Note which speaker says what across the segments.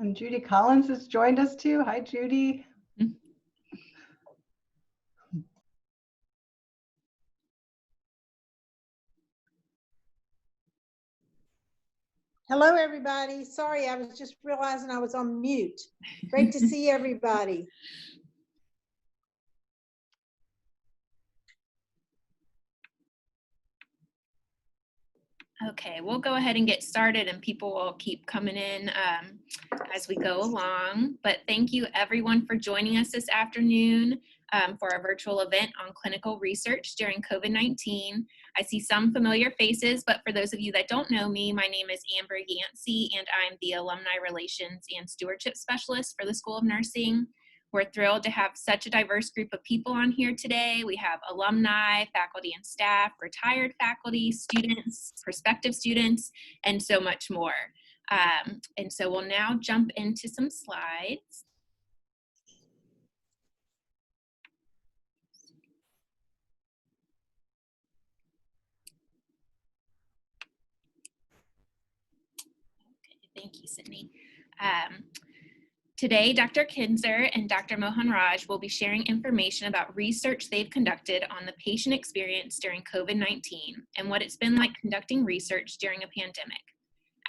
Speaker 1: And Judy Collins has joined us too. Hi, Judy.
Speaker 2: Hello, everybody. Sorry, I was just realizing I was on mute. Great to see everybody.
Speaker 3: Okay, we'll go ahead and get started and people will keep coming in as we go along. But thank you everyone for joining us this afternoon for our virtual event on clinical research during COVID-19. I see some familiar faces, but for those of you that don't know me, my name is Amber Yancey and I'm the Alumni Relations and Stewardship Specialist for the School of Nursing. We're thrilled to have such a diverse group of people on here today. We have alumni, faculty and staff, retired faculty, students, prospective students, and so much more. And so we'll now jump into some slides. Okay, thank you, Sydney. Today, Dr. Kinser and Dr. Mohanraj will be sharing information about research they've conducted on the patient experience during COVID-19 and what it's been like conducting research during a pandemic.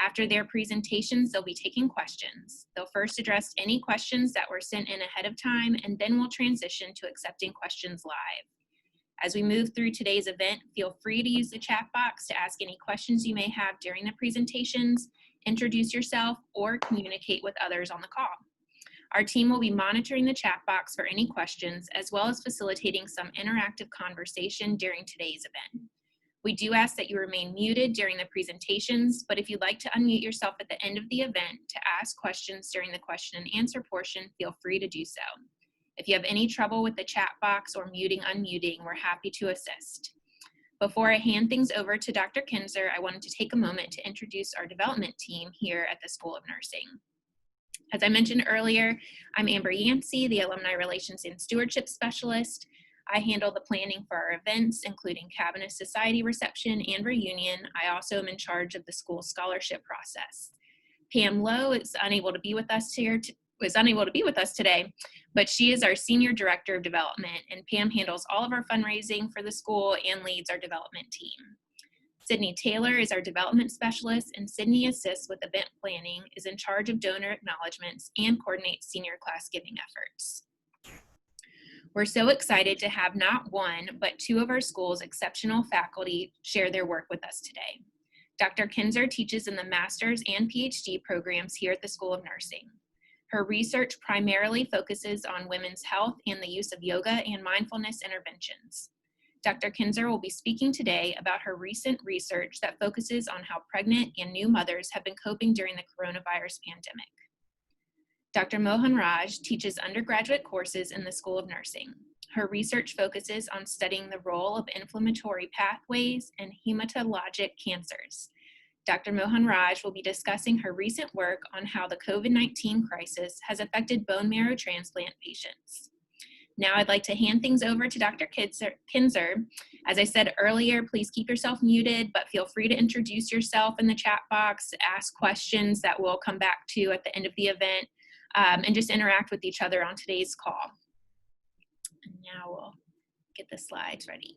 Speaker 3: After their presentations, they'll be taking questions. They'll first address any questions that were sent in ahead of time, and then we'll transition to accepting questions live. As we move through today's event, feel free to use the chat box to ask any questions you may have during the presentations, introduce yourself, or communicate with others on the call. Our team will be monitoring the chat box for any questions, as well as facilitating some interactive conversation during today's event. We do ask that you remain muted during the presentations, but if you'd like to unmute yourself at the end of the event to ask questions during the question and answer portion, feel free to do so. If you have any trouble with the chat box or unmuting, we're happy to assist. Before I hand things over to Dr. Kinser, I wanted to take a moment to introduce our development team here at the School of Nursing. As I mentioned earlier, I'm Amber Yancey, the Alumni Relations and Stewardship Specialist. I handle the planning for our events, including Cabinet Society reception and reunion. I also am in charge of the school scholarship process. Pam Lowe is unable to be with us today, but she is our Senior Director of Development, and Pam handles all of our fundraising for the school and leads our development team. Sydney Taylor is our development specialist, and Sydney assists with event planning, is in charge of donor acknowledgements, and coordinates senior class giving efforts. We're so excited to have not one, but two of our school's exceptional faculty share their work with us today. Dr. Kinser teaches in the master's and PhD programs here at the School of Nursing. Her research primarily focuses on women's health and the use of yoga and mindfulness interventions. Dr. Kinser will be speaking today about her recent research that focuses on how pregnant and new mothers have been coping during the coronavirus pandemic. Dr. Mohanraj teaches undergraduate courses in the School of Nursing. Her research focuses on studying the role of inflammatory pathways and hematologic cancers. Dr. Mohanraj will be discussing her recent work on how the COVID-19 crisis has affected bone marrow transplant patients. Now I'd like to hand things over to Dr. Kinser. As I said earlier, please keep yourself muted, but feel free to introduce yourself in the chat box, ask questions that we'll come back to at the end of the event, and just interact with each other on today's call. And now we'll get the slides ready.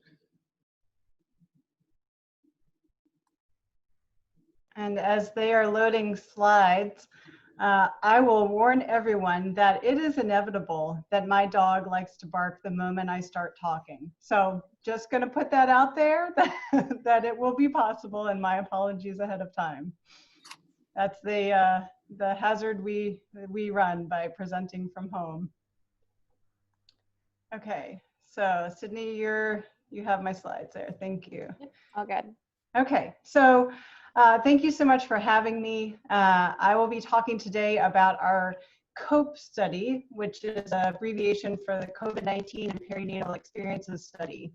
Speaker 1: And as they are loading slides, I will warn everyone that it is inevitable that my dog likes to bark the moment I start talking. So just going to put that out there that it will be possible, and my apologies ahead of time. That's the hazard we run by presenting from home. Okay, so Sydney, you have my slides there. Thank you.
Speaker 4: All good.
Speaker 1: Okay, so thank you so much for having me. I will be talking today about our COPE study, which is an abbreviation for the COVID-19 and Perinatal Experiences Study.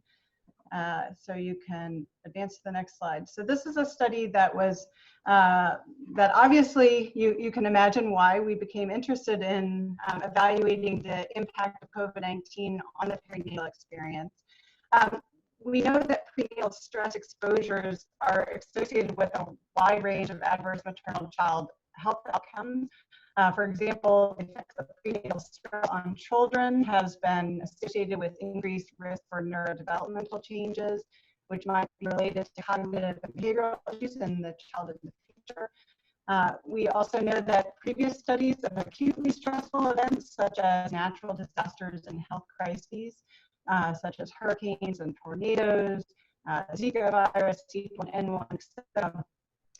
Speaker 1: So you can advance to the next slide. So this is a study that was, that obviously you can imagine why we became interested in evaluating the impact of COVID-19 on the perinatal experience. We know that prenatal stress exposures are associated with a wide range of adverse maternal-child health outcomes. For example, the effects of prenatal stress on children has been associated with increased risk for neurodevelopmental changes, which might be related to cognitive and behavioral issues in the child in the future. We also know that previous studies of acutely stressful events, such as natural disasters and health crises, such as hurricanes and tornadoes, Zika virus, H1N1, etc.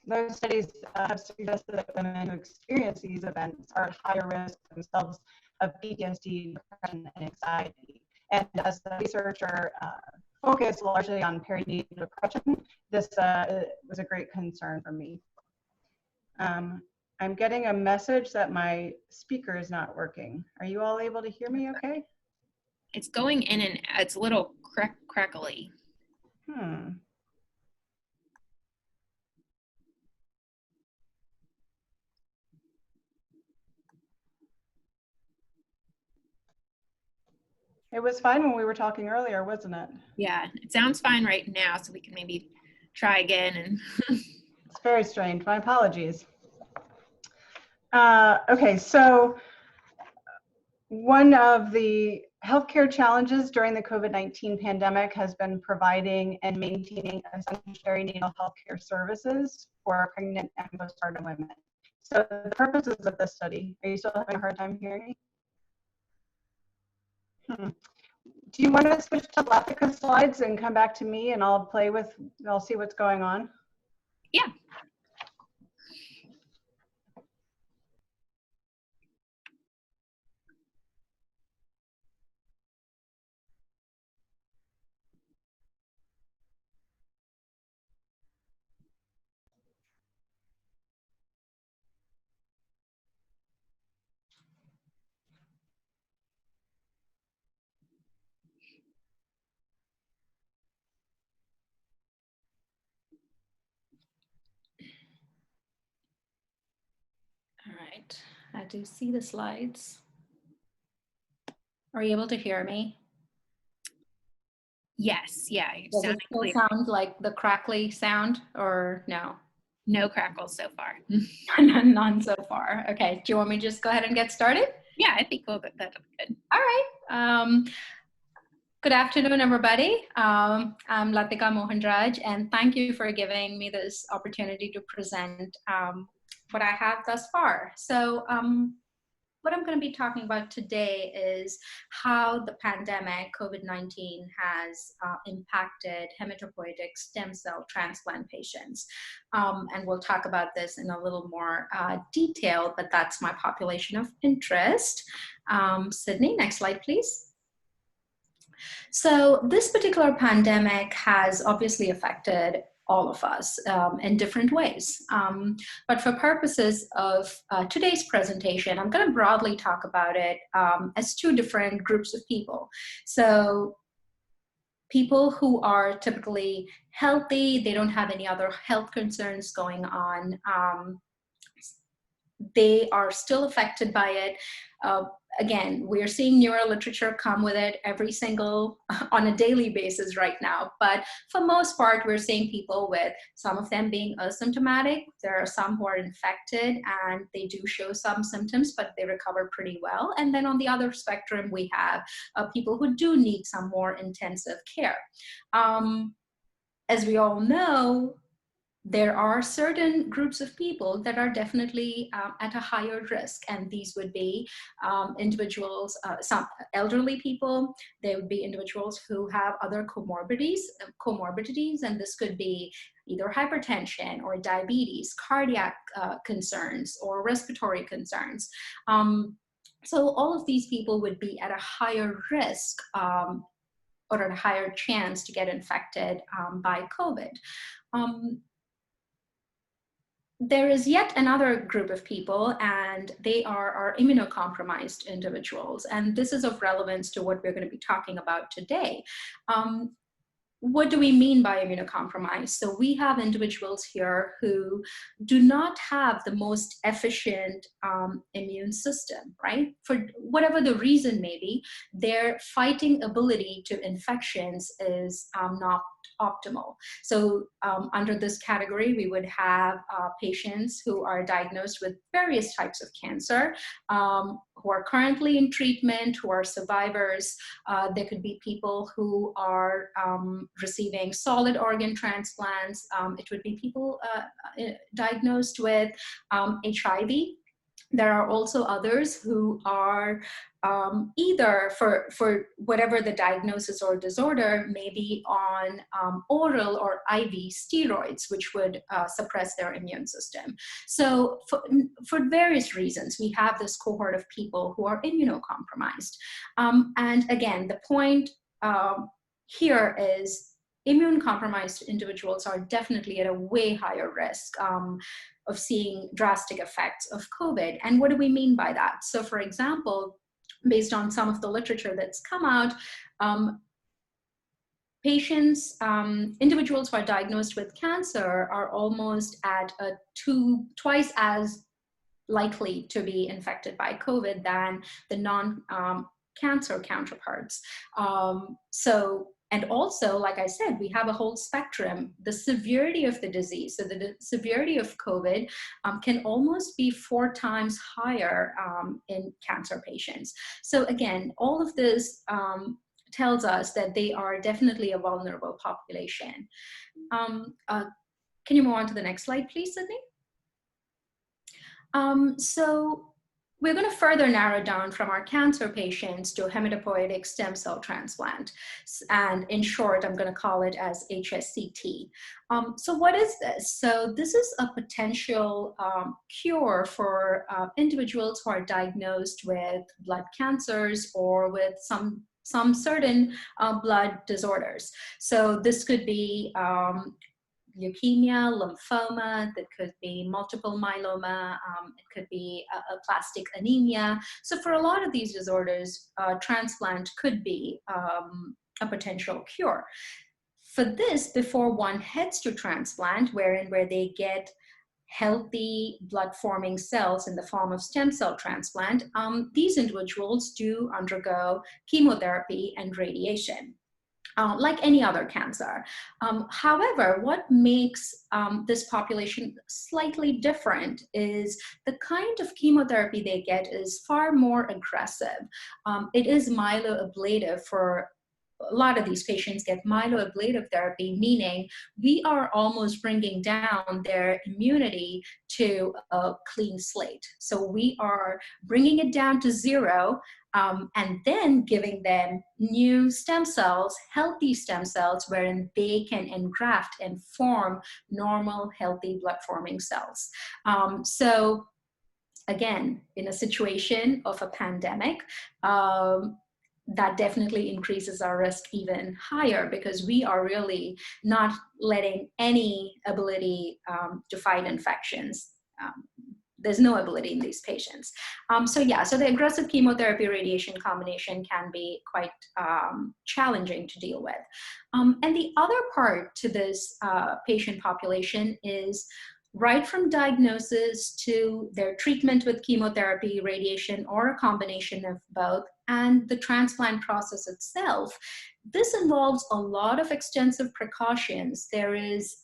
Speaker 1: Those studies have suggested that women who experience these events are at higher risk themselves of PTSD, depression, and anxiety. And as the researcher focused largely on perinatal depression, this was a great concern for me. I'm getting a message that my speaker is not working. Are you all able to hear me okay?
Speaker 3: It's going in and it's a little crackly.
Speaker 1: It was fine when we were talking earlier, wasn't it?
Speaker 3: Yeah, it sounds fine right now, so we can maybe try again. And
Speaker 1: it's very strange. My apologies. Okay, so one of the healthcare challenges during the COVID-19 pandemic has been providing and maintaining essential perinatal healthcare services for pregnant and postpartum women. So the purposes of this study, are you still having a hard time hearing me? Do you want to switch to Lathika slides and come back to me and I'll see what's going on?
Speaker 3: Yeah.
Speaker 4: All right, I do see the slides. Are you able to hear me?
Speaker 3: Yes, yeah.
Speaker 4: Does it still sound like the crackly sound or no?
Speaker 3: No crackles so far.
Speaker 4: None so far. Okay, do you want me to just go ahead and get started?
Speaker 3: Yeah, I think that'll be good.
Speaker 4: All right. Good afternoon, everybody. I'm Lathika Mohanraj, and thank you for giving me this opportunity to present what I have thus far. So what I'm going to be talking about today is how the pandemic, COVID-19, has impacted hematopoietic stem cell transplant patients. And we'll talk about this in a little more detail, but that's my population of interest. Sydney, next slide, please. So this particular pandemic has obviously affected all of us in different ways. But for purposes of today's presentation, I'm going to broadly talk about it as two different groups of people. So people who are typically healthy, they don't have any other health concerns going on. They are still affected by it. Again, we're seeing neuroliterature come with it on a daily basis right now. But for most part, we're seeing people with some of them being asymptomatic. There are some who are infected and they do show some symptoms, but they recover pretty well. And then on the other spectrum, we have people who do need some more intensive care. As we all know, there are certain groups of people that are definitely at a higher risk, and these would be individuals, some elderly people. They would be individuals who have other comorbidities, and this could be either hypertension or diabetes, cardiac concerns, or respiratory concerns. So all of these people would be at a higher risk or at a higher chance to get infected by COVID. There is yet another group of people, and they are our immunocompromised individuals. And this is of relevance to what we're going to be talking about today. what do we mean by immunocompromised? So we have individuals here who do not have the most efficient immune system, right? For whatever the reason may be, their fighting ability to infections is not optimal. So under this category, we would have patients who are diagnosed with various types of cancer, who are currently in treatment, who are survivors. There could be people who are receiving solid organ transplants. It would be people diagnosed with HIV. There are also others who are either for whatever the diagnosis or disorder, maybe on oral or IV steroids, which would suppress their immune system. So for various reasons, we have this cohort of people who are immunocompromised. And again, the point here is immune-compromised individuals are definitely at a way higher risk of seeing drastic effects of COVID. And what do we mean by that? So for example, based on some of the literature that's come out, patients, individuals who are diagnosed with cancer are almost at twice as likely to be infected by COVID than the non-cancer counterparts. And also, like I said, we have a whole spectrum. The severity of the disease, so the severity of COVID can almost be 4 times higher in cancer patients. So again, all of this tells us that they are definitely a vulnerable population. Can you move on to the next slide, please, Sydney? So we're going to further narrow down from our cancer patients to hematopoietic stem cell transplant. And in short, I'm going to call it as HSCT. So what is this? So this is a potential cure for individuals who are diagnosed with blood cancers or with some certain blood disorders. So this could be leukemia, lymphoma, that could be multiple myeloma, it could be aplastic anemia. So for a lot of these disorders, transplant could be a potential cure. For this, before one heads to transplant, where they get healthy blood-forming cells in the form of stem cell transplant, these individuals do undergo chemotherapy and radiation. Like any other cancer. However, what makes this population slightly different is the kind of chemotherapy they get is far more aggressive. It is myeloablative. For a lot of these patients get myeloablative therapy, meaning we are almost bringing down their immunity to a clean slate. So we are bringing it down to 0, and then giving them new stem cells, healthy stem cells, wherein they can engraft and form normal, healthy blood-forming cells. So again, in a situation of a pandemic, that definitely increases our risk even higher, because we are really not letting any ability to fight infections. There's no ability in these patients. So the aggressive chemotherapy radiation combination can be quite challenging to deal with. And the other part to this patient population is right from diagnosis to their treatment with chemotherapy, radiation, or a combination of both, and the transplant process itself. This involves a lot of extensive precautions. There is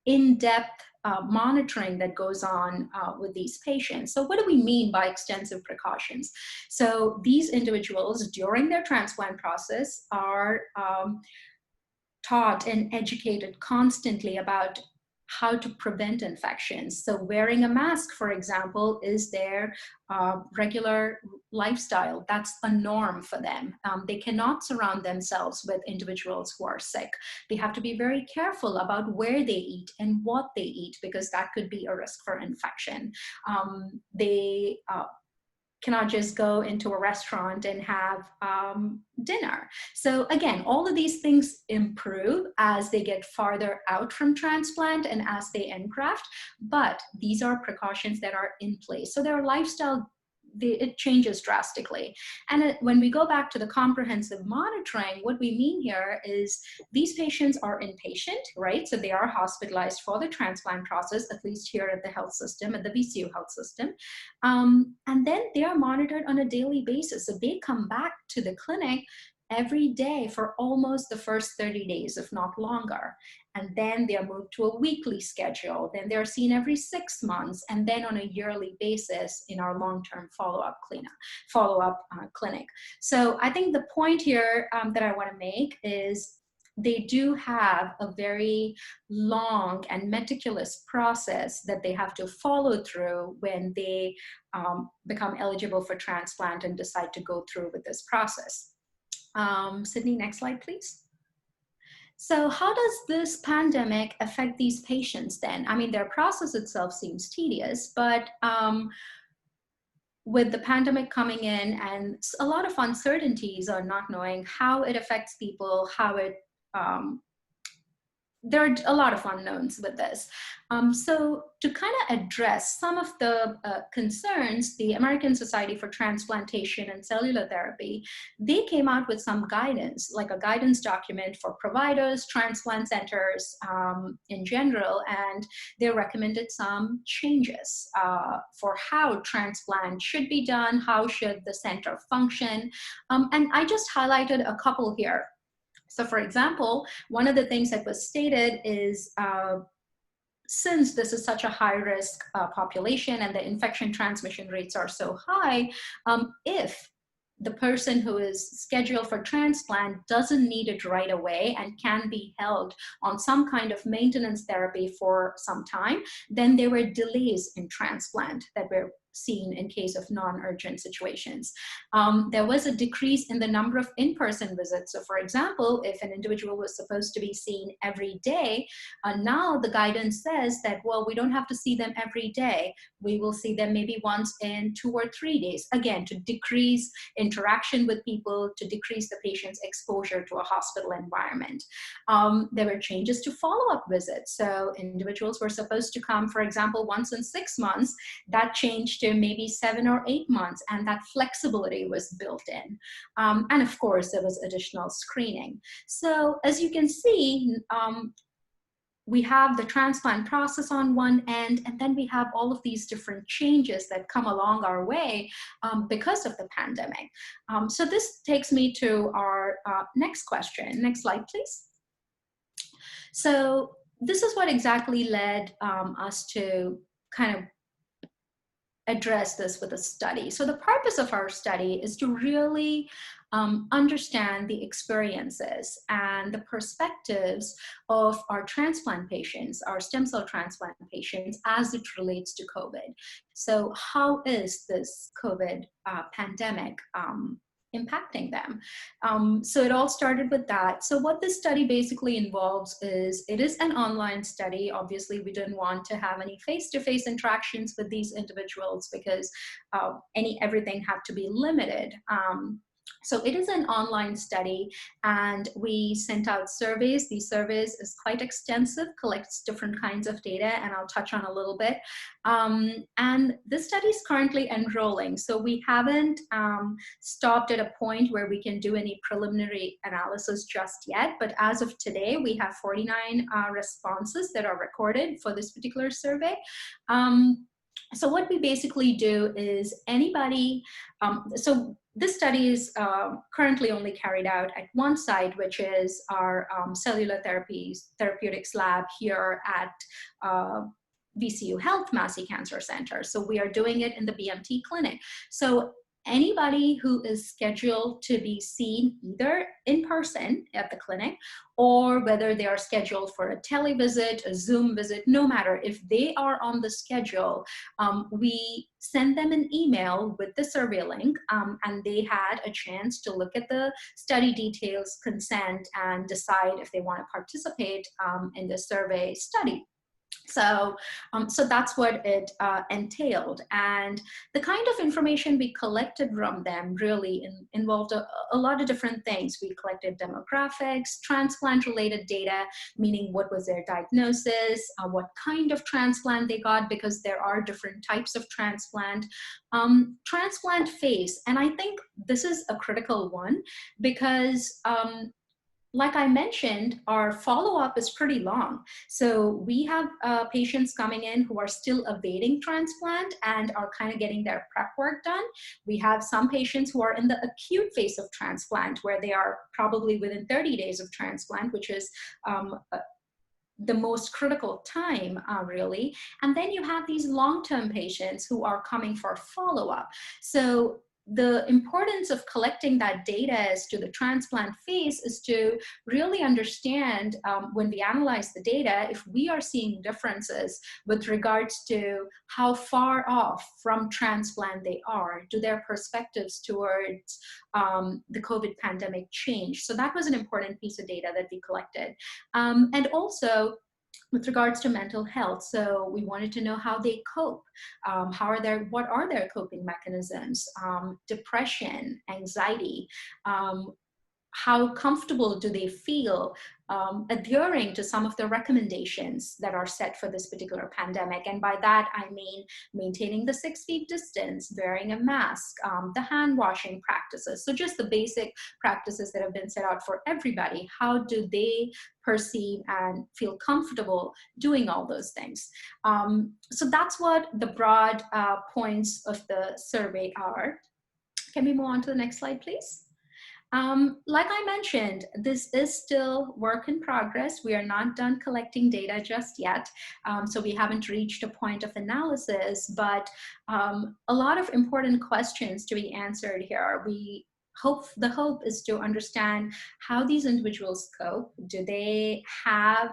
Speaker 4: in-depth monitoring that goes on with these patients. So what do we mean by extensive precautions? So these individuals during their transplant process are taught and educated constantly about how to prevent infections. So wearing a mask, for example, is their regular lifestyle. That's a norm for them. They cannot surround themselves with individuals who are sick. They have to be very careful about where they eat and what they eat, because that could be a risk for infection. They cannot just go into a restaurant and have dinner. So again, all of these things improve as they get farther out from transplant and as they engraft, but these are precautions that are in place. So there are lifestyle it changes drastically. And when we go back to the comprehensive monitoring, what we mean here is these patients are inpatient, right? So they are hospitalized for the transplant process, at least here at the health system, at the VCU health system. And then they are monitored on a daily basis. So they come back to the clinic every day for almost the first 30 days, if not longer. And then they are moved to a weekly schedule. Then they're seen every 6 months, and then on a yearly basis in our long-term follow-up clinic. So I think the point here that I want to make is they do have a very long and meticulous process that they have to follow through when they become eligible for transplant and decide to go through with this process. Sydney, next slide, please. So how does this pandemic affect these patients then? I mean, their process itself seems tedious, but with the pandemic coming in and a lot of uncertainties on not knowing how it affects people, how it, there are a lot of unknowns with this. So to kind of address some of the concerns, the American Society for Transplantation and Cellular Therapy, they came out with some guidance, like a guidance document for providers, transplant centers in general, and they recommended some changes for how transplant should be done, how should the center function, and I just highlighted a couple here. So for example, one of the things that was stated is since this is such a high-risk population and the infection transmission rates are so high, if the person who is scheduled for transplant doesn't need it right away and can be held on some kind of maintenance therapy for some time, then there were delays in transplant that were seen in case of non-urgent situations. There was a decrease in the number of in-person visits. So for example, if an individual was supposed to be seen every day, now the guidance says that, well, we don't have to see them every day. We will see them maybe once in 2 or 3 days, again, to decrease interaction with people, to decrease the patient's exposure to a hospital environment. There were changes to follow-up visits. So individuals were supposed to come, for example, once in 6 months. That changed to maybe 7 or 8 months, and that flexibility was built in. And of course, there was additional screening. So as you can see, we have the transplant process on one end, and then we have all of these different changes that come along our way because of the pandemic. So this takes me to our next question. Next slide, please. So this is what exactly led us to kind of address this with a study. So the purpose of our study is to really understand the experiences and the perspectives of our transplant patients, our stem cell transplant patients, as it relates to COVID. So how is this COVID pandemic impacting them? So it all started with that. So what this study basically involves is, it is an online study. Obviously, we didn't want to have any face-to-face interactions with these individuals because everything had to be limited. So it is an online study, and we sent out surveys. These surveys is quite extensive, collects different kinds of data, and I'll touch on a little bit. And this study is currently enrolling, so we haven't stopped at a point where we can do any preliminary analysis just yet. But as of today, we have 49 responses that are recorded for this particular survey. So what we basically do is anybody, so this study is currently only carried out at one site, which is our cellular therapeutics lab here at VCU Health Massey Cancer Center. So we are doing it in the BMT clinic. So anybody who is scheduled to be seen either in person at the clinic, or whether they are scheduled for a televisit, a Zoom visit, no matter, if they are on the schedule, we send them an email with the survey link, and they had a chance to look at the study details, consent, and decide if they want to participate in the survey study. So, so that's what it entailed. And the kind of information we collected from them really involved a lot of different things. We collected demographics, transplant-related data, meaning what was their diagnosis, what kind of transplant they got, because there are different types of transplant. Transplant phase, and I think this is a critical one because like I mentioned, our follow-up is pretty long. So we have patients coming in who are still awaiting transplant and are kind of getting their prep work done. We have some patients who are in the acute phase of transplant, where they are probably within 30 days of transplant, which is the most critical time, really. And then you have these long-term patients who are coming for follow-up. So the importance of collecting that data as to the transplant phase is to really understand when we analyze the data, if we are seeing differences with regards to how far off from transplant they are, do their perspectives towards the COVID pandemic change. So that was an important piece of data that we collected. And also, with regards to mental health, so we wanted to know how they cope. What are their coping mechanisms? Depression, anxiety, how comfortable do they feel adhering to some of the recommendations that are set for this particular pandemic? And by that, I mean maintaining the 6 feet distance, wearing a mask, the hand washing practices. So just the basic practices that have been set out for everybody. How do they perceive and feel comfortable doing all those things? So that's what the broad points of the survey are. Can we move on to the next slide, please? Like I mentioned, this is still work in progress. We are not done collecting data just yet. So we haven't reached a point of analysis, but a lot of important questions to be answered here. The hope is to understand how these individuals cope. Do they have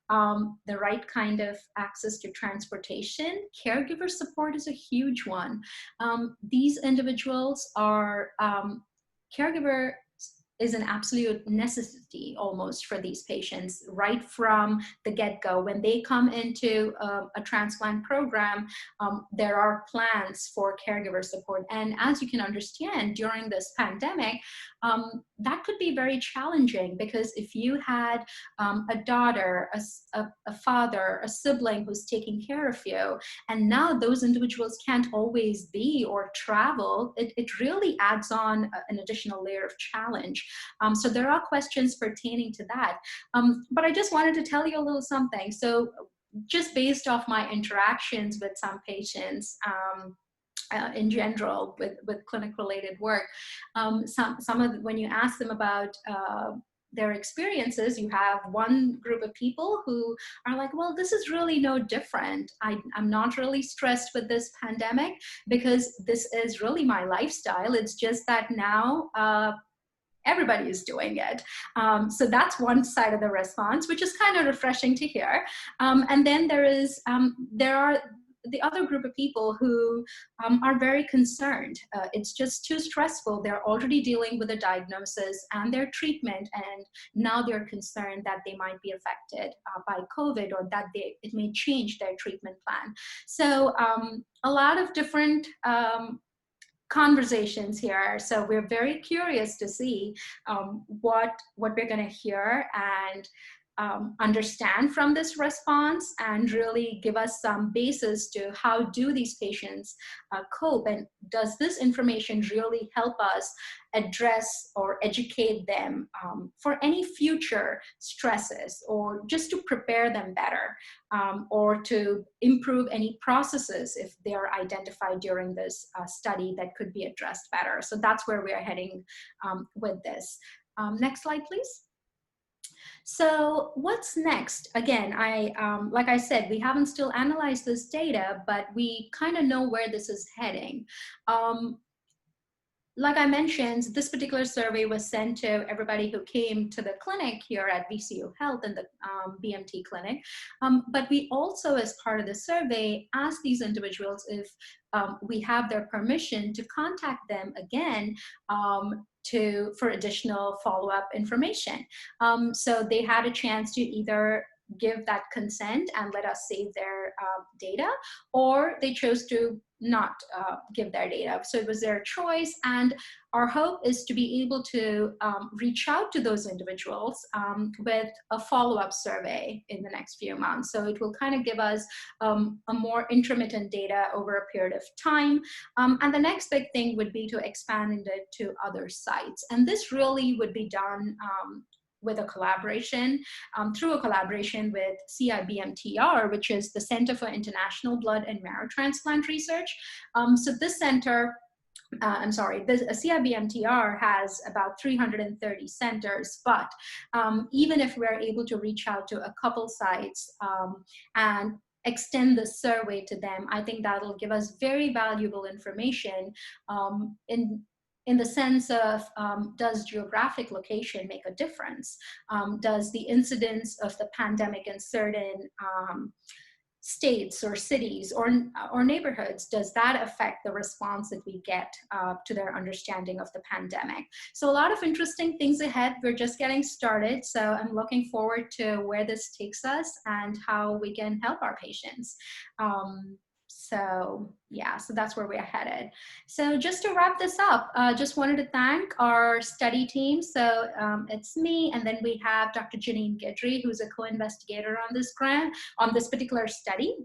Speaker 4: the right kind of access to transportation? Caregiver support is a huge one. These individuals are caregiver is an absolute necessity almost for these patients right from the get-go. When they come into a transplant program, there are plans for caregiver support. And as you can understand, during this pandemic, that could be very challenging, because if you had a daughter, a father, a sibling who's taking care of you, and now those individuals can't always be or travel, it really adds on an additional layer of challenge. So there are questions pertaining to that. But I just wanted to tell you a little something. So just based off my interactions with some patients, in general with clinic-related work, when you ask them about their experiences, you have one group of people who are like, well, this is really no different. I'm not really stressed with this pandemic because this is really my lifestyle. It's just that now everybody is doing it. So that's one side of the response, which is kind of refreshing to hear. And then there are the other group of people who are very concerned. It's just too stressful. They're already dealing with a diagnosis and their treatment, and now they're concerned that they might be affected by COVID, or that it may change their treatment plan. So a lot of different conversations here. So we're very curious to see what we're going to hear and understand from this response, and really give us some basis to how do these patients cope, and does this information really help us address or educate them for any future stresses, or just to prepare them better, or to improve any processes if they are identified during this study that could be addressed better. So that's where we are heading with this. Next slide, please. So what's next? Again, like I said, we haven't still analyzed this data, but we kind of know where this is heading. Like I mentioned, this particular survey was sent to everybody who came to the clinic here at VCU Health in the BMT clinic. But we also, as part of the survey, asked these individuals if we have their permission to contact them again for additional follow-up information. So they had a chance to either give that consent and let us save their data, or they chose to not give their data. So it was their choice, and our hope is to be able to reach out to those individuals with a follow-up survey in the next few months. So it will kind of give us a more intermittent data over a period of time. And the next big thing would be to expand it to other sites. And this really would be done with a collaboration, through a collaboration with CIBMTR, which is the Center for International Blood and Marrow Transplant Research. So this center, CIBMTR has about 330 centers, but even if we're able to reach out to a couple sites and extend the survey to them, I think that'll give us very valuable information in the sense of, does geographic location make a difference? Does the incidence of the pandemic in certain states or cities or neighborhoods, does that affect the response that we get to their understanding of the pandemic? So a lot of interesting things ahead. We're just getting started. So I'm looking forward to where this takes us and how we can help our patients. So yeah, so that's where we're headed. So just to wrap this up, just wanted to thank our study team. So it's me, and then we have Dr. Janine Guidry, who's a co-investigator on this grant, on this particular study.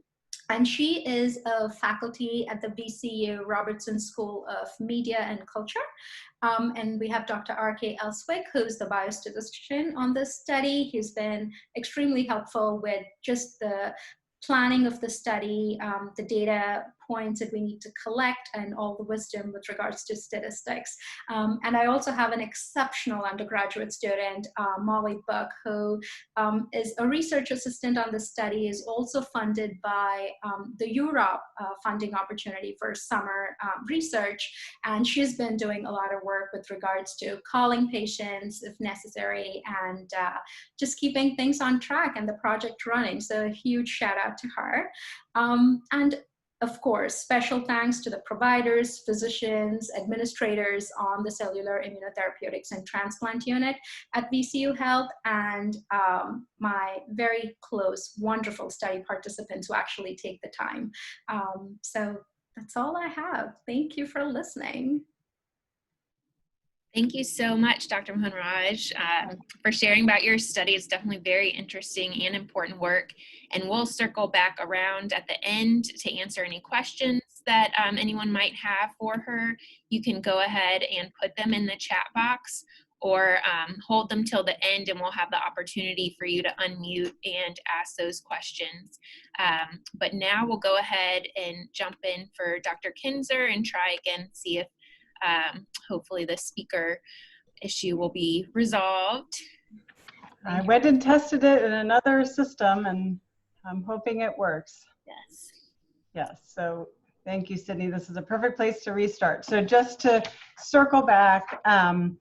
Speaker 4: And she is a faculty at the VCU Robertson School of Media and Culture. And we have Dr. R.K. Elswick, who's the biostatistician on this study. He's been extremely helpful with just the planning of the study, the data points that we need to collect, and all the wisdom with regards to statistics. And I also have an exceptional undergraduate student, Molly Buck, who is a research assistant on the study, is also funded by the Europe funding opportunity for summer research. And she's been doing a lot of work with regards to calling patients if necessary, and just keeping things on track and the project running. So a huge shout out to her. And of course, special thanks to the providers, physicians, administrators on the Cellular Immunotherapeutics and Transplant Unit at VCU Health, and my very close, wonderful study participants who actually take the time. So that's all I have. Thank you for listening.
Speaker 3: Thank you so much, Dr. Mohanraj, for sharing about your study. It's definitely very interesting and important work. And we'll circle back around at the end to answer any questions that anyone might have for her. You can go ahead and put them in the chat box, or hold them till the end, and we'll have the opportunity for you to unmute and ask those questions. But now we'll go ahead and jump in for Dr. Kinser and try again, see if hopefully the speaker issue will be resolved.
Speaker 1: I went and tested it in another system, and I'm hoping it works.
Speaker 3: Yes.
Speaker 1: Yes, so thank you, Sydney. This is a perfect place to restart. So just to circle back, I'm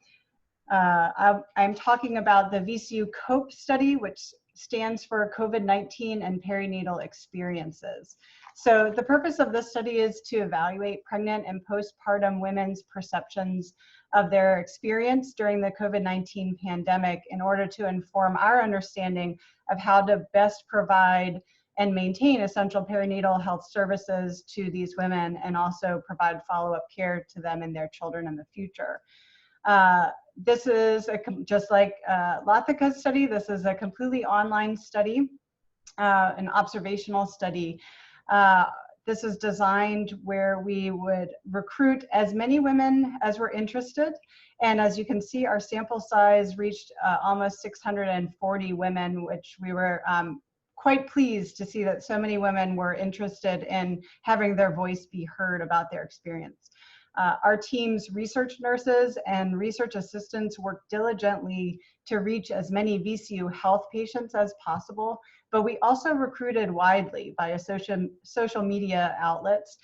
Speaker 1: talking about the VCU COPE study, which stands for COVID-19 and Perinatal Experiences. So the purpose of this study is to evaluate pregnant and postpartum women's perceptions of their experience during the COVID-19 pandemic in order to inform our understanding of how to best provide and maintain essential perinatal health services to these women, and also provide follow-up care to them and their children in the future. This is, just like Lathika's study, this is a completely online study, an observational study. This is designed where we would recruit as many women as were interested. And as you can see, our sample size reached almost 640 women, which we were quite pleased to see that so many women were interested in having their voice be heard about their experience. Our team's research nurses and research assistants worked diligently to reach as many VCU health patients as possible, but we also recruited widely via social media outlets.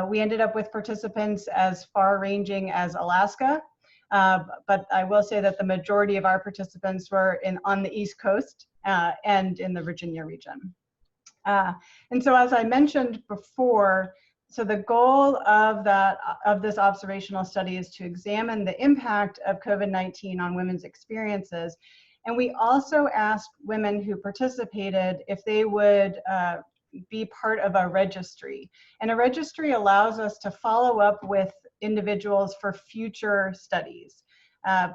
Speaker 1: We ended up with participants as far-ranging as Alaska, but I will say that the majority of our participants were on the East Coast and in the Virginia region. And so as I mentioned before, so the goal of this observational study is to examine the impact of COVID-19 on women's experiences And we also asked women who participated if they would be part of a registry. And a registry allows us to follow up with individuals for future studies.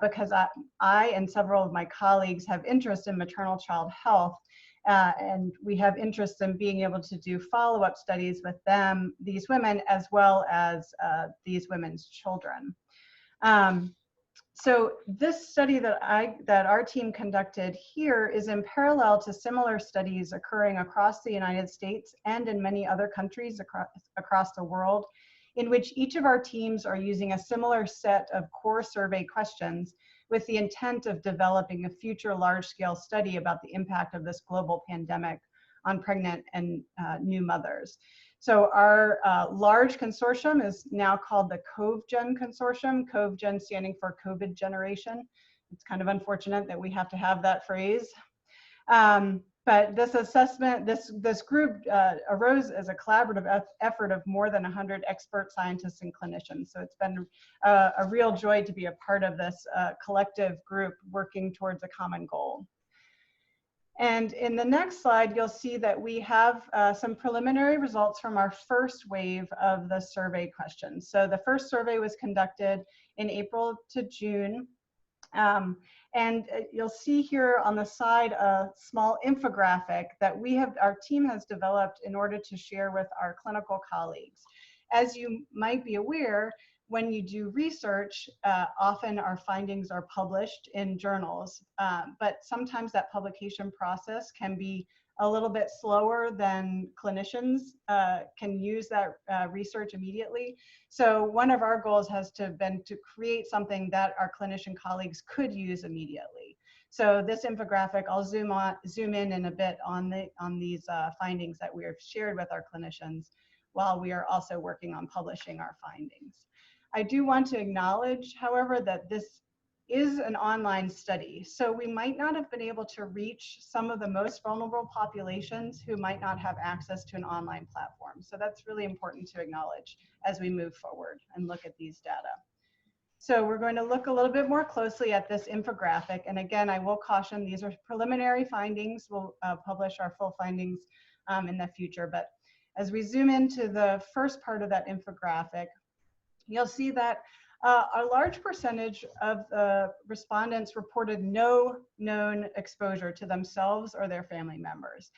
Speaker 1: Because I and several of my colleagues have interest in maternal-child health, and we have interest in being able to do follow-up studies with them, these women, as well as these women's children. So this study that our team conducted here is in parallel to similar studies occurring across the United States and in many other countries across the world, in which each of our teams are using a similar set of core survey questions with the intent of developing a future large-scale study about the impact of this global pandemic on pregnant and new mothers. So our large consortium is now called the COVGen Consortium, COVGen standing for COVID generation. It's kind of unfortunate that we have to have that phrase. But this assessment, this group arose as a collaborative effort of more than 100 expert scientists and clinicians. So it's been a real joy to be a part of this collective group working towards a common goal. And in the next slide, you'll see that we have some preliminary results from our first wave of the survey questions. So the first survey was conducted in April to June. And you'll see here on the side a small infographic that our team has developed in order to share with our clinical colleagues. As you might be aware, when you do research, often our findings are published in journals, but sometimes that publication process can be a little bit slower than clinicians can use that research immediately. So one of our goals has been to create something that our clinician colleagues could use immediately. So this infographic, I'll zoom in a bit on these findings that we have shared with our clinicians while we are also working on publishing our findings. I do want to acknowledge, however, that this is an online study, so we might not have been able to reach some of the most vulnerable populations who might not have access to an online platform. So that's really important to acknowledge as we move forward and look at these data. So we're going to look a little bit more closely at this infographic. And again, I will caution, these are preliminary findings. We'll publish our full findings in the future. But as we zoom into the first part of that infographic, you'll see that a large percentage of the respondents reported no known exposure to themselves or their family members.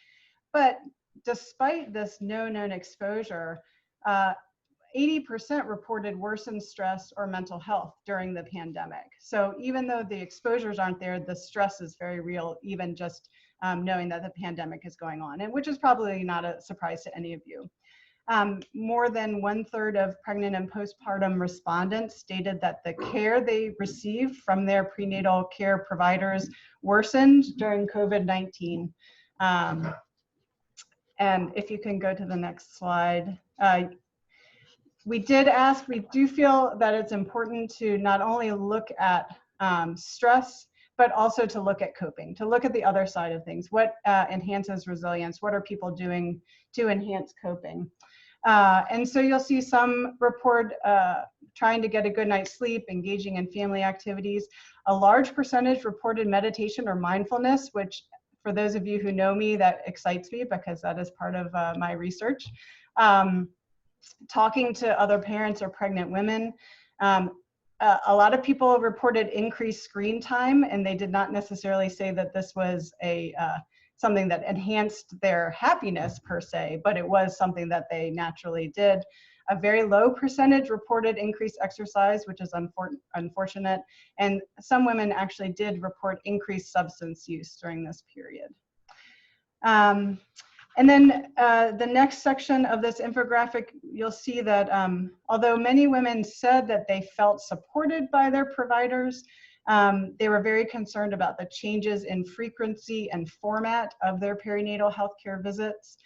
Speaker 1: But despite this no known exposure, 80% reported worsened stress or mental health during the pandemic. So even though the exposures aren't there, the stress is very real, even just knowing that the pandemic is going on, and which is probably not a surprise to any of you. More than 1/3 of pregnant and postpartum respondents stated that the care they received from their prenatal care providers worsened during COVID-19. And if you can go to the next slide. We do feel that it's important to not only look at stress, but also to look at coping, to look at the other side of things. What enhances resilience? What are people doing to enhance coping? And so you'll see some report trying to get a good night's sleep, engaging in family activities. A large percentage reported meditation or mindfulness, which for those of you who know me, that excites me because that is part of my research. Talking to other parents or pregnant women. A lot of people reported increased screen time, and they did not necessarily say that this was something that enhanced their happiness per se, but it was something that they naturally did. A very low percentage reported increased exercise, which is unfortunate. And some women actually did report increased substance use during this period. And then the next section of this infographic, you'll see that although many women said that they felt supported by their providers, they were very concerned about the changes in frequency and format of their perinatal healthcare visits.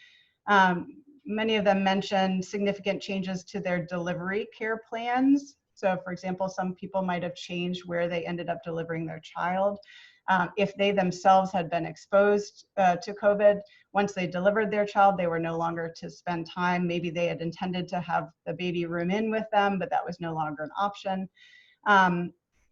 Speaker 1: Many of them mentioned significant changes to their delivery care plans. So for example, some people might have changed where they ended up delivering their child. If they themselves had been exposed to COVID, once they delivered their child, they were no longer to spend time. Maybe they had intended to have the baby room in with them, but that was no longer an option.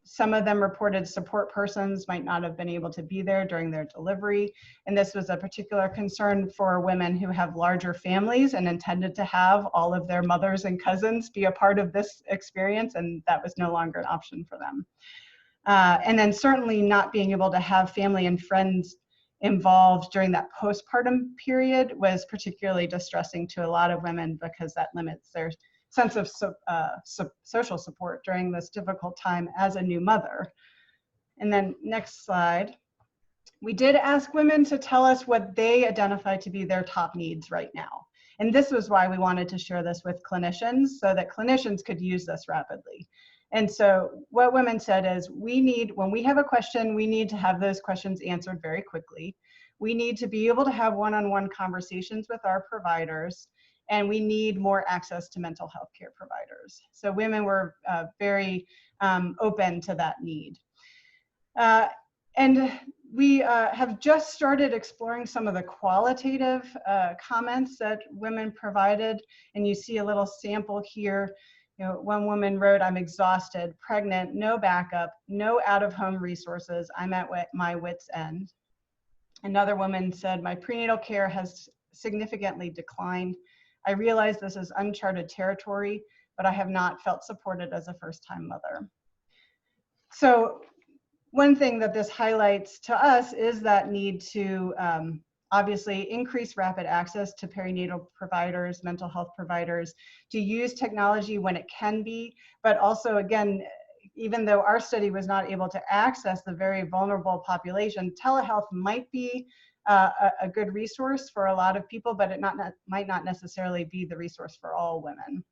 Speaker 1: some of them reported support persons might not have been able to be there during their delivery. And this was a particular concern for women who have larger families and intended to have all of their mothers and cousins be a part of this experience, and that was no longer an option for them. And then certainly not being able to have family and friends involved during that postpartum period was particularly distressing to a lot of women, because that limits their sense of social support during this difficult time as a new mother. And then next slide. We did ask women to tell us what they identify to be their top needs right now. And this was why we wanted to share this with clinicians, so that clinicians could use this rapidly. And so what women said is, when we have a question, we need to have those questions answered very quickly. We need to be able to have one-on-one conversations with our providers, and we need more access to mental health care providers. So women were very open to that need. And we have just started exploring some of the qualitative comments that women provided, and you see a little sample here. You know, one woman wrote, "I'm exhausted, pregnant, no backup, no out-of-home resources. I'm at my wit's end." Another woman said, "My prenatal care has significantly declined. I realize this is uncharted territory, but I have not felt supported as a first-time mother." So one thing that this highlights to us is that need to obviously increase rapid access to perinatal providers, mental health providers, to use technology when it can be, but also, again, even though our study was not able to access the very vulnerable population, telehealth might be a good resource for a lot of people, but it might not necessarily be the resource for all women.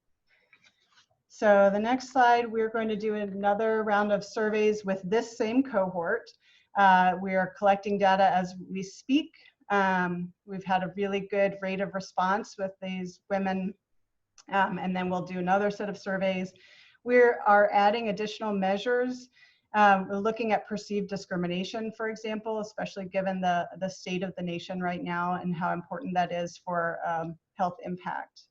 Speaker 1: So the next slide, we're going to do another round of surveys with this same cohort. We are collecting data as we speak. We've had a really good rate of response with these women, and then we'll do another set of surveys. We are adding additional measures. We're looking at perceived discrimination, for example, especially given the state of the nation right now and how important that is for health impact.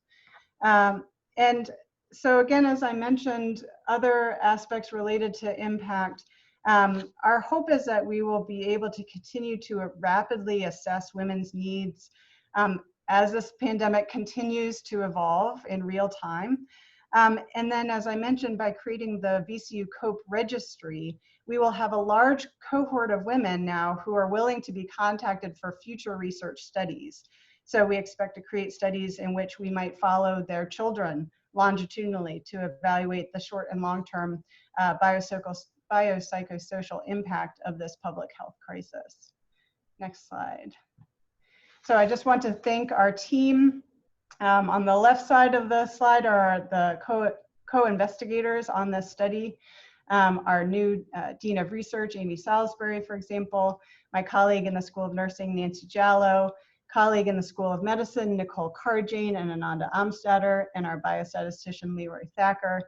Speaker 1: And so again, as I mentioned, other aspects related to impact, our hope is that we will be able to continue to rapidly assess women's needs as this pandemic continues to evolve in real time. And then, as I mentioned, by creating the VCU COPE registry, we will have a large cohort of women now who are willing to be contacted for future research studies. So we expect to create studies in which we might follow their children longitudinally to evaluate the short and long-term biopsychosocial impact of this public health crisis. Next slide. So I just want to thank our team. On the left side of the slide are the co-investigators on this study. Our new Dean of Research, Amy Salisbury, for example, my colleague in the School of Nursing, Nancy Jallow, colleague in the School of Medicine, Nicole Carjane and Ananda Amstatter, and our biostatistician, Leroy Thacker.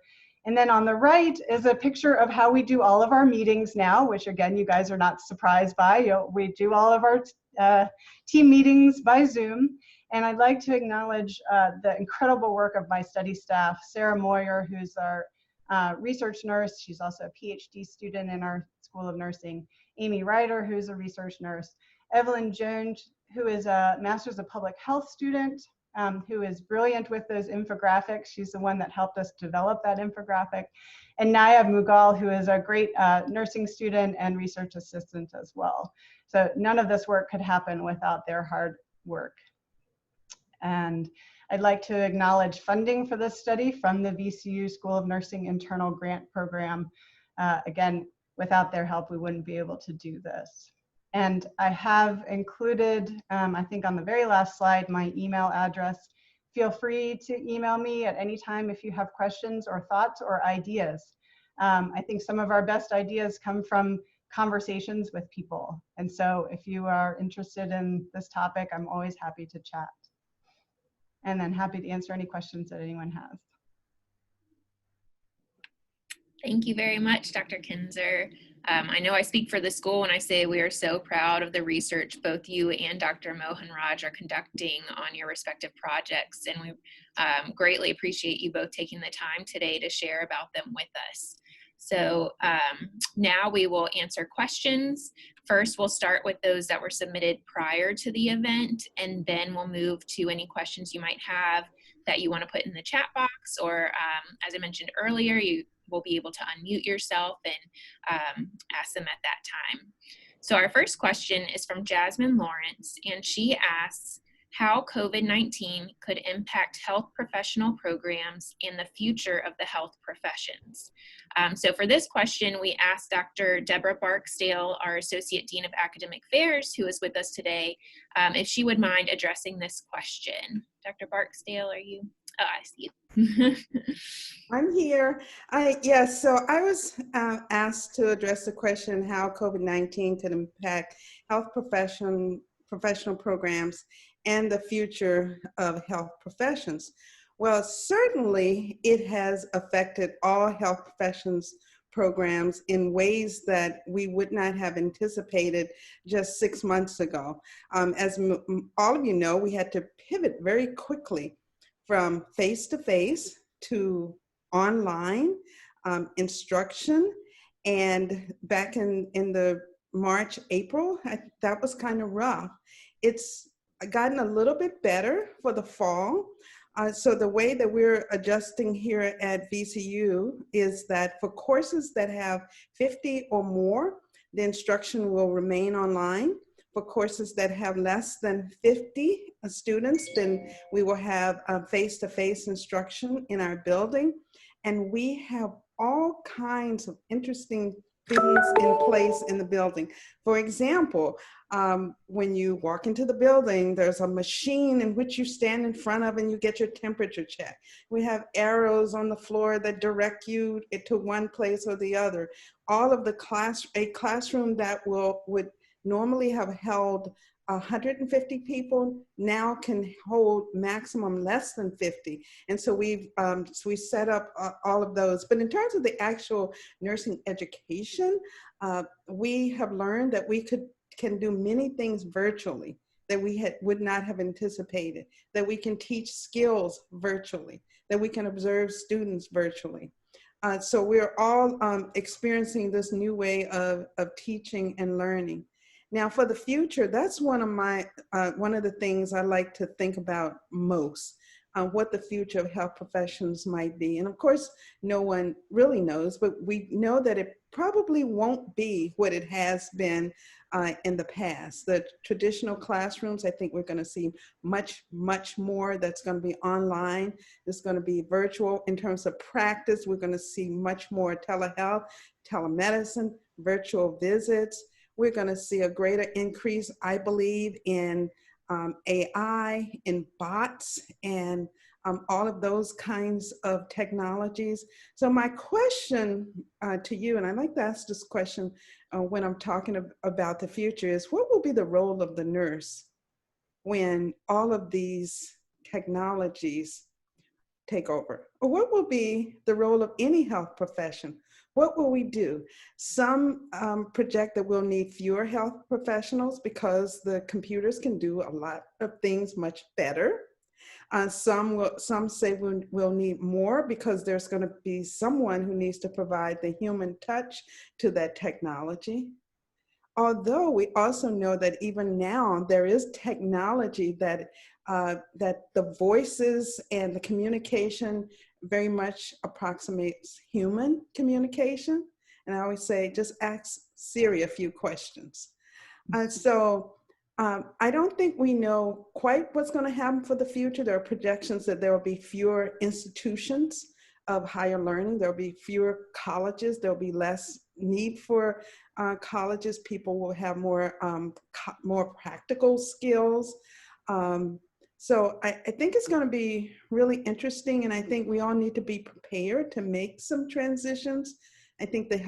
Speaker 1: And then on the right is a picture of how we do all of our meetings now, which again, you guys are not surprised by. We do all of our team meetings by Zoom. And I'd like to acknowledge the incredible work of my study staff, Sarah Moyer, who's our research nurse. She's also a PhD student in our School of Nursing. Amy Ryder, who's a research nurse. Evelyn Jones, who is a Master's of Public Health student, who is brilliant with those infographics. She's the one that helped us develop that infographic. And Nayab Mughal, who is a great nursing student and research assistant as well. So none of this work could happen without their hard work. And I'd like to acknowledge funding for this study from the VCU School of Nursing internal grant program. Again, without their help, we wouldn't be able to do this. And I have included, I think on the very last slide, my email address. Feel free to email me at any time if you have questions or thoughts or ideas. I think some of our best ideas come from conversations with people. And so if you are interested in this topic, I'm always happy to chat. And then happy to answer any questions that anyone has.
Speaker 3: Thank you very much, Dr. Kinser. I know I speak for the school when I say we are so proud of the research both you and Dr. Mohanraj are conducting on your respective projects, and we greatly appreciate you both taking the time today to share about them with us. So now we will answer questions. First, we'll start with those that were submitted prior to the event, and then we'll move to any questions you might have that you want to put in the chat box, or as I mentioned earlier, you will be able to unmute yourself and ask them at that time. So our first question is from Jasmine Lawrence, and she asks how COVID-19 could impact health professional programs and the future of the health professions. So for this question, we asked Dr. Deborah Barksdale, our Associate Dean of Academic Affairs, who is with us today, if she would mind addressing this question. Dr. Barksdale, are you? Oh, I see you.
Speaker 5: I'm here. Yes, so I was asked to address the question how COVID-19 could impact health professional programs and the future of health professions. Well, certainly it has affected all health professions programs in ways that we would not have anticipated just 6 months ago. As all of you know, we had to pivot very quickly from face-to-face to online instruction. And back in the March, April, that was kind of rough. It's gotten a little bit better for the fall. So the way that we're adjusting here at VCU is that for courses that have 50 or more, the instruction will remain online. For courses that have less than 50 students, then we will have face-to-face instruction in our building. And we have all kinds of interesting things in place in the building. For example, when you walk into the building, there's a machine in which you stand in front of and you get your temperature checked. We have arrows on the floor that direct you to one place or the other. All of the classroom that would normally have held 150 people now can hold maximum less than 50. And so we set up all of those. But in terms of the actual nursing education, we have learned that we can do many things virtually that we would not have anticipated, that we can teach skills virtually, that we can observe students virtually. So we're all experiencing this new way of teaching and learning. Now, for the future, that's one of the things I like to think about most, what the future of health professions might be. And of course, no one really knows, but we know that it probably won't be what it has been in the past. The traditional classrooms, I think we're going to see much, much more that's going to be online. It's going to be virtual. In terms of practice, we're going to see much more telehealth, telemedicine, virtual visits. We're going to see a greater increase, I believe, in AI, in bots, and all of those kinds of technologies. So my question to you, and I like to ask this question when I'm talking about the future, is what will be the role of the nurse when all of these technologies take over? Or what will be the role of any health profession? What will we do? Some project that we'll need fewer health professionals because the computers can do a lot of things much better. Some say we'll need more because there's going to be someone who needs to provide the human touch to that technology. Although we also know that even now there is technology that the voices and the communication very much approximates human communication. And I always say, just ask Siri a few questions. So I don't think we know quite what's going to happen for the future. There are projections that there will be fewer institutions of higher learning. There will be fewer colleges. There will be less need for colleges. People will have more practical skills. So I think it's going to be really interesting, and I think we all need to be prepared to make some transitions. I think the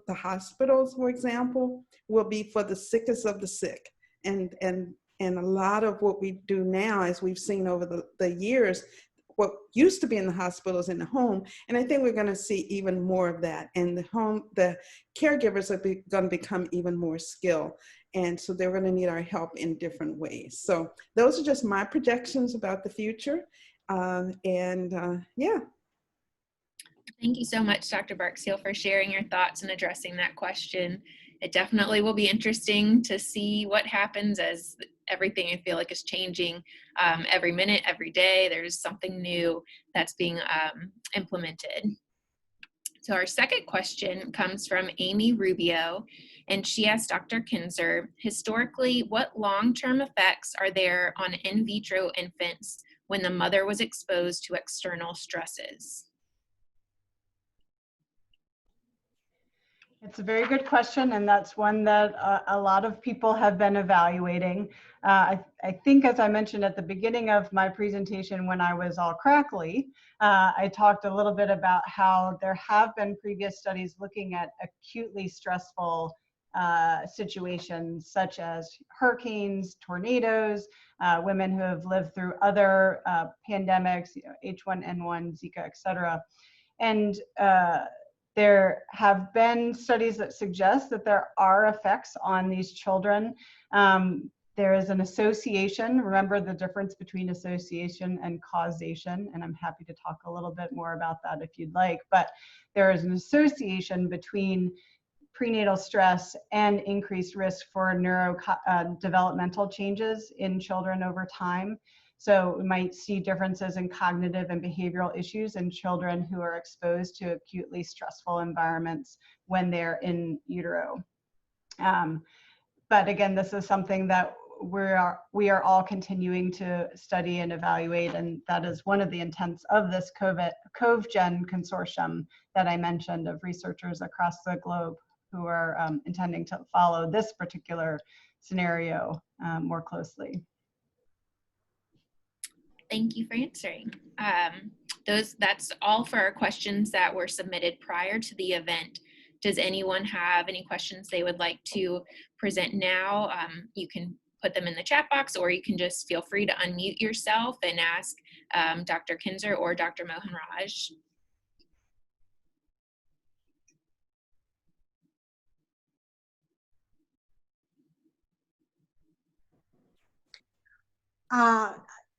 Speaker 5: hospitals, for example, will be for the sickest of the sick. And a lot of what we do now, as we've seen over the years, what used to be in the hospitals in the home, and I think we're going to see even more of that. And the caregivers are going to become even more skilled. And so they're going to need our help in different ways. So those are just my projections about the future. Yeah.
Speaker 3: Thank you so much, Dr. Barksdale, for sharing your thoughts and addressing that question. It definitely will be interesting to see what happens as everything I feel like is changing every minute, every day. There's something new that's being implemented. So our second question comes from Amy Rubio, and she asked Dr. Kinser, historically, what long-term effects are there on in vitro infants when the mother was exposed to external stresses?
Speaker 1: It's a very good question, and that's one that a lot of people have been evaluating. I think, as I mentioned at the beginning of my presentation when I was all crackly, I talked a little bit about how there have been previous studies looking at acutely stressful situations such as hurricanes, tornadoes, women who have lived through other pandemics, H1N1, Zika, et cetera. And there have been studies that suggest that there are effects on these children. There is an association. Remember the difference between association and causation, and I'm happy to talk a little bit more about that if you'd like, but there is an association between prenatal stress and increased risk for neurodevelopmental changes in children over time. So we might see differences in cognitive and behavioral issues in children who are exposed to acutely stressful environments when they're in utero. But again, this is something that we are all continuing to study and evaluate, and that is one of the intents of this COVGen consortium that I mentioned, of researchers across the globe who are intending to follow this particular scenario more closely.
Speaker 3: Thank you for answering. That's all for our questions that were submitted prior to the event. Does anyone have any questions they would like to present now? You can put them in the chat box, or you can just feel free to unmute yourself and ask Dr. Kinser or Dr. Mohanraj.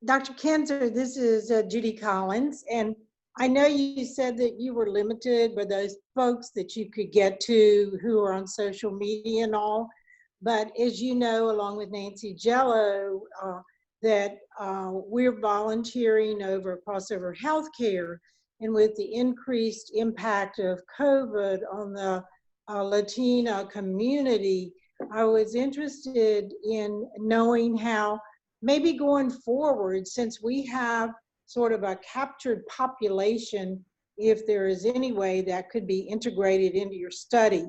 Speaker 2: Dr. Kinser, this is Judy Collins, and I know you said that you were limited by those folks that you could get to who are on social media and all, but as you know, along with Nancy Jello, that we're volunteering over crossover healthcare, and with the increased impact of COVID on the Latina community, I was interested in knowing how maybe going forward, since we have sort of a captured population, if there is any way that could be integrated into your study.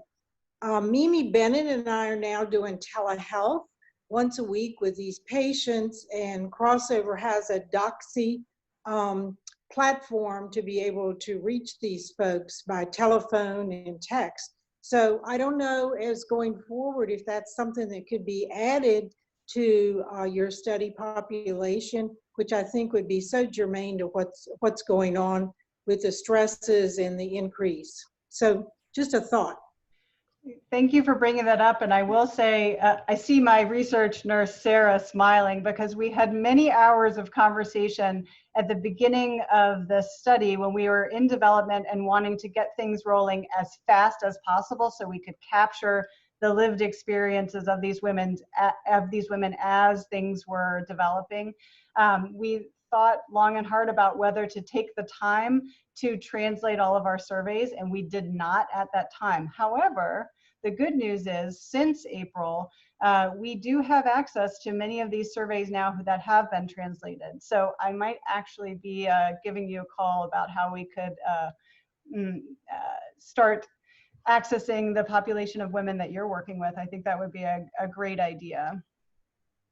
Speaker 2: Mimi Bennett and I are now doing telehealth once a week with these patients, and Crossover has a Doxy platform to be able to reach these folks by telephone and text. So I don't know, as going forward, if that's something that could be added to your study population, which I think would be so germane to what's going on with the stresses and the increase. So just a thought.
Speaker 1: Thank you for bringing that up. And I will say, I see my research nurse, Sarah, smiling, because we had many hours of conversation at the beginning of this study when we were in development and wanting to get things rolling as fast as possible so we could capture the lived experiences of these women as things were developing. We thought long and hard about whether to take the time to translate all of our surveys, and we did not at that time. However, the good news is, since April, we do have access to many of these surveys now that have been translated. So I might actually be giving you a call about how we could start accessing the population of women that you're working with. I think that would be a great idea.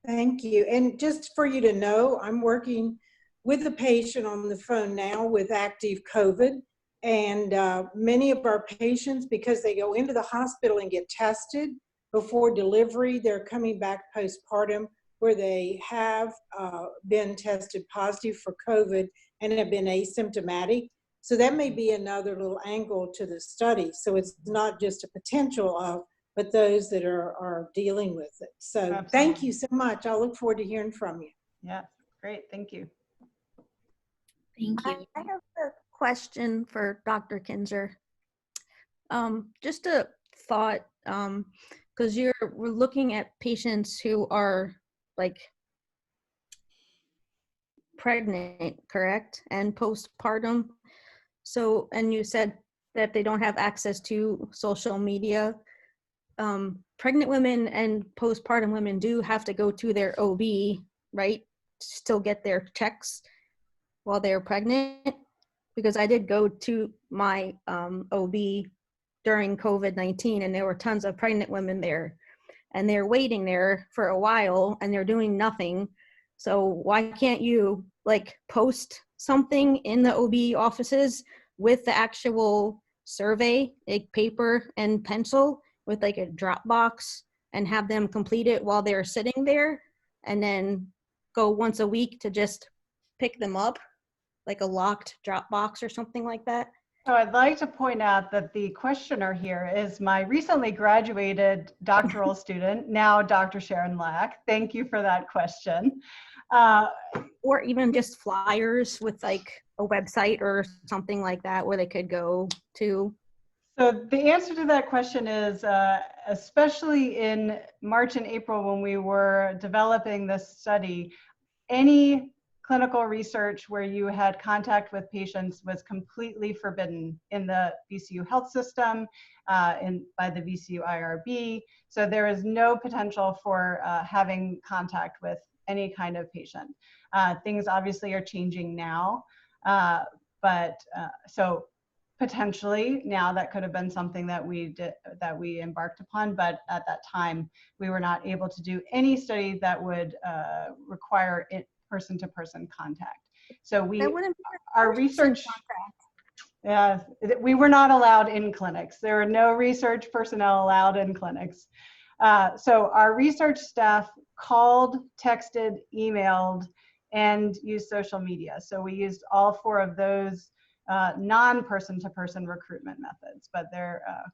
Speaker 2: Thank you. And just for you to know, I'm working with a patient on the phone now with active COVID. And many of our patients, because they go into the hospital and get tested before delivery, they're coming back postpartum where they have been tested positive for COVID and have been asymptomatic. So that may be another little angle to the study. So it's not just a potential of, but those that are dealing with it. So Absolutely. Thank you so much. I'll look forward to hearing from you.
Speaker 1: Yeah, great. Thank you.
Speaker 3: Thank you.
Speaker 6: I have a question for Dr. Kinser. Just a thought, because we're looking at patients who are like pregnant, correct? And postpartum. So, and you said that they don't have access to social media. Pregnant women and postpartum women do have to go to their OB, right? Still get their checks while they're pregnant. Because I did go to my OB during COVID-19 and there were tons of pregnant women there and they're waiting there for a while and they're doing nothing. So why can't you like post something in the OB offices with the actual survey, like paper and pencil with like a Dropbox, and have them complete it while they're sitting there, and then go once a week to just pick them up, like a locked Dropbox or something like that?
Speaker 1: So I'd like to point out that the questioner here is my recently graduated doctoral student, now Dr. Sharon Lack. Thank you for that question.
Speaker 6: Or even just flyers with like a website or something like that where they could go to.
Speaker 1: So the answer to that question is, especially in March and April when we were developing this study, any clinical research where you had contact with patients was completely forbidden in the VCU health system, by the VCU IRB. So there is no potential for having contact with any kind of patient. Things obviously are changing now, so potentially now that could have been something that we embarked upon, but at that time we were not able to do any study that would require person-to-person contact. So our research, we were not allowed in clinics. There were no research personnel allowed in clinics. So our research staff called, texted, emailed, and used social media. So we used all four of those non-person-to-person recruitment methods, but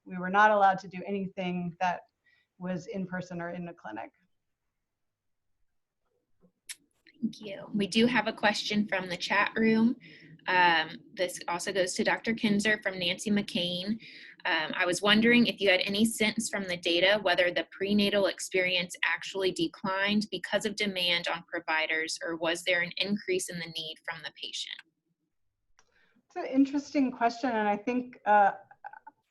Speaker 1: we were not allowed to do anything that was in person or in a clinic.
Speaker 3: Thank you. We do have a question from the chat room. This also goes to Dr. Kinser from Nancy McCain. I was wondering if you had any sense from the data whether the prenatal experience actually declined because of demand on providers, or was there an increase in the need from the patient?
Speaker 1: It's an interesting question, and I think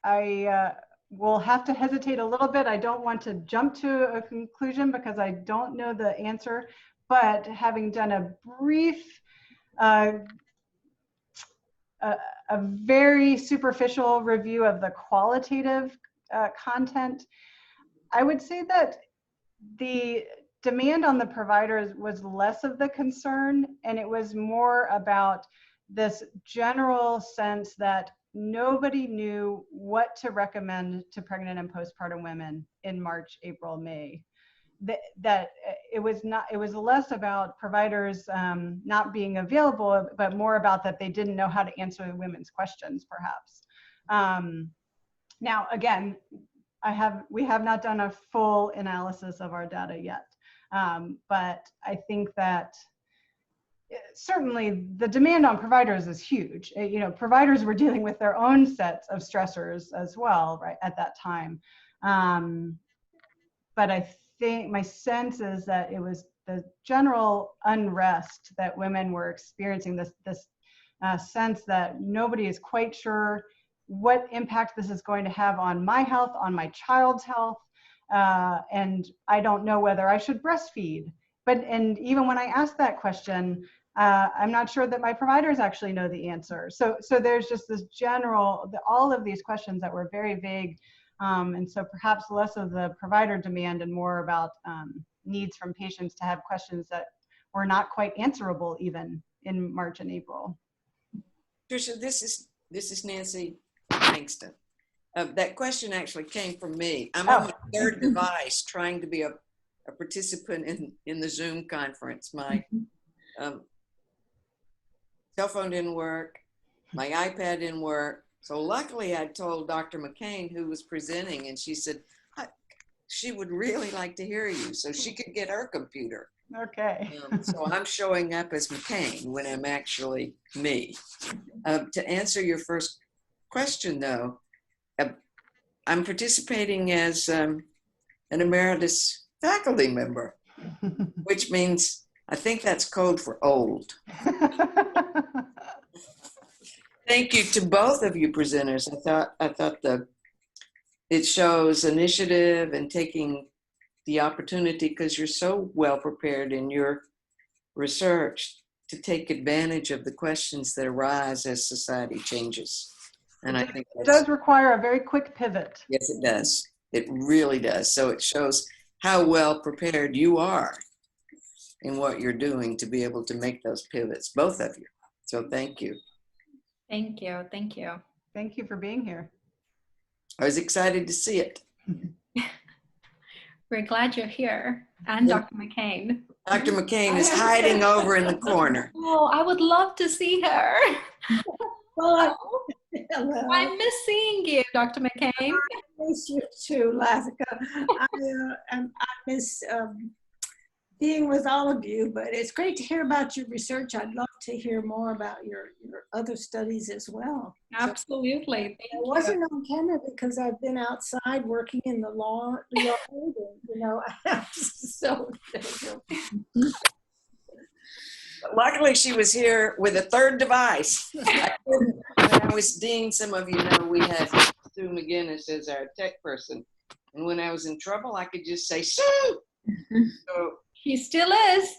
Speaker 1: I will have to hesitate a little bit. I don't want to jump to a conclusion because I don't know the answer, but having done a brief, a very superficial review of the qualitative content, I would say that the demand on the providers was less of the concern, and it was more about this general sense that nobody knew what to recommend to pregnant and postpartum women in March, April, May. That it was less about providers not being available, but more about that they didn't know how to answer the women's questions, perhaps. Now, again, we have not done a full analysis of our data yet, but I think that certainly the demand on providers is huge. You know, providers were dealing with their own sets of stressors as well, right, at that time. But I think my sense is that it was the general unrest that women were experiencing, this sense that nobody is quite sure what impact this is going to have on my health, on my child's health, and I don't know whether I should breastfeed. And even when I ask that question, I'm not sure that my providers actually know the answer. So there's just this general, all of these questions that were very vague, and so perhaps less of the provider demand and more about needs from patients to have questions that were not quite answerable even in March and April.
Speaker 7: Patricia, this is Nancy Langston. That question actually came from me. I'm on my third device trying to be a participant in the Zoom conference. My cell phone didn't work, my iPad didn't work. So luckily I told Dr. McCain, who was presenting, and she said she would really like to hear you, so she could get her computer.
Speaker 1: Okay.
Speaker 7: So I'm showing up as McCain when I'm actually me. To answer your first question, though, I'm participating as an emeritus faculty member, which means I think that's code for old. Thank you to both of you presenters. I thought it shows initiative and taking the opportunity, because you're so well prepared in your research, to take advantage of the questions that arise as society changes. And I think
Speaker 1: it does require a very quick pivot.
Speaker 7: Yes, it does. It really does. So it shows how well prepared you are in what you're doing to be able to make those pivots, both of you. So thank you.
Speaker 4: Thank you. Thank you.
Speaker 1: Thank you for being here.
Speaker 7: I was excited to see it.
Speaker 4: We're glad you're here. And
Speaker 7: Yeah.
Speaker 4: Dr. McCain.
Speaker 7: Dr. McCain is hiding over in the corner.
Speaker 4: Oh, I would love to see her.
Speaker 2: Well, hello.
Speaker 4: I miss seeing you, Dr. McCain.
Speaker 2: I miss you too, Lathika. I miss being with all of you, but it's great to hear about your research. I'd love to hear more about your other studies as well.
Speaker 4: Absolutely.
Speaker 2: I wasn't on camera because I've been outside working in the lawn, you know, so
Speaker 7: Luckily, she was here with a third device. When I was dean, some of you know we had Sue McGinnis as our tech person. And when I was in trouble, I could just say, Sue! So,
Speaker 4: She still is.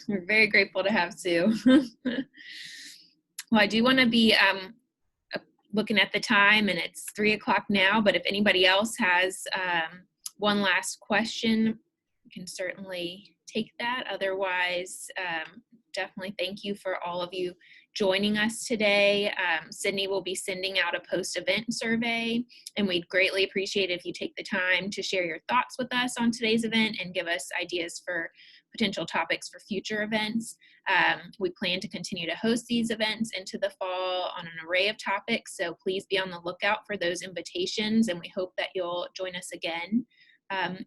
Speaker 3: We're very grateful to have Sue. Well, I do want to be looking at the time, and it's 3 o'clock now, but if anybody else has one last question, we can certainly take that. Otherwise, definitely thank you for all of you joining us today. Sydney will be sending out a post-event survey, and we'd greatly appreciate if you take the time to share your thoughts with us on today's event and give us ideas for potential topics for future events. We plan to continue to host these events into the fall on an array of topics, so please be on the lookout for those invitations, and we hope that you'll join us again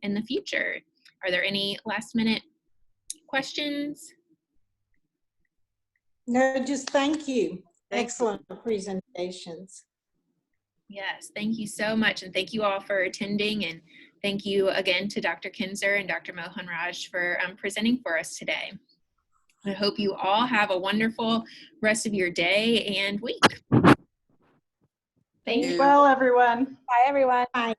Speaker 3: in the future. Are there any last minute questions?
Speaker 2: no, just thank you. Excellent presentations.
Speaker 3: Yes, thank you so much, and thank you all for attending, and thank you again to Dr. Kinser and Dr. Mohanraj for presenting for us today. I hope you all have a wonderful rest of your day and week.
Speaker 1: Thank you. Well, everyone.
Speaker 6: Bye, everyone.
Speaker 2: Bye.